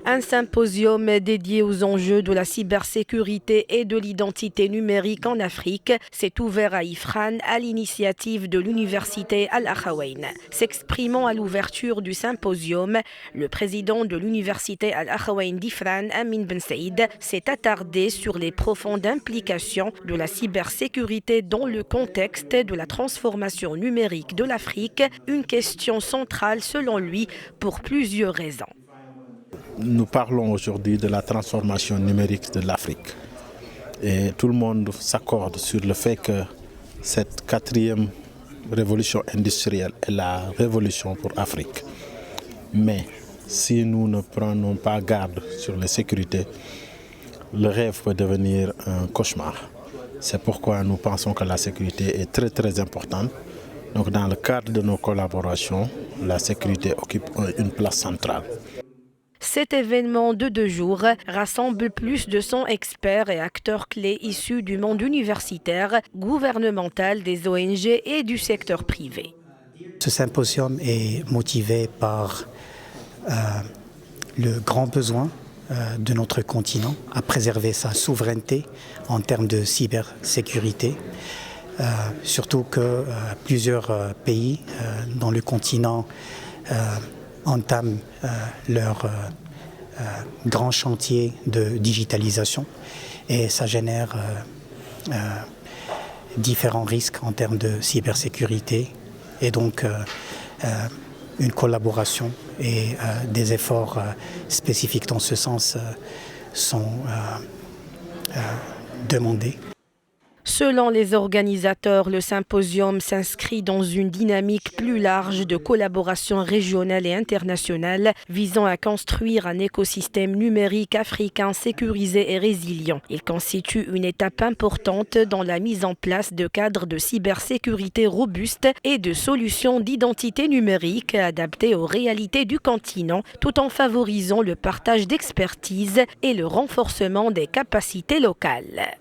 Un symposium dédié aux enjeux de la cybersécurité et de l'identité numérique en Afrique s'est ouvert à Ifrane à l'initiative de l'université Al-Akhawayn. S'exprimant à l'ouverture du symposium, le président de l'université Al-Akhawayn d'Ifrane, Amin Ben Saïd, s'est attardé sur les profondes implications de la cybersécurité dans le contexte de la transformation numérique de l'Afrique, une question centrale selon lui pour plusieurs raisons. Nous parlons aujourd'hui de la transformation numérique de l'Afrique. Et tout le monde s'accorde sur le fait que cette quatrième révolution industrielle est la révolution pour l'Afrique. Mais si nous ne prenons pas garde sur la sécurité, le rêve peut devenir un cauchemar. C'est pourquoi nous pensons que la sécurité est très importante. Donc dans le cadre de nos collaborations, la sécurité occupe une place centrale. Cet événement de 2 jours rassemble plus de 100 experts et acteurs clés issus du monde universitaire, gouvernemental, des ONG et du secteur privé. Ce symposium est motivé par le grand besoin de notre continent à préserver sa souveraineté en termes de cybersécurité. Surtout que plusieurs pays dans le continent entament leur grand chantier de digitalisation et ça génère différents risques en termes de cybersécurité et donc une collaboration et des efforts spécifiques dans ce sens sont demandés. Selon les organisateurs, le symposium s'inscrit dans une dynamique plus large de collaboration régionale et internationale visant à construire un écosystème numérique africain sécurisé et résilient. Il constitue une étape importante dans la mise en place de cadres de cybersécurité robustes et de solutions d'identité numérique adaptées aux réalités du continent, tout en favorisant le partage d'expertise et le renforcement des capacités locales.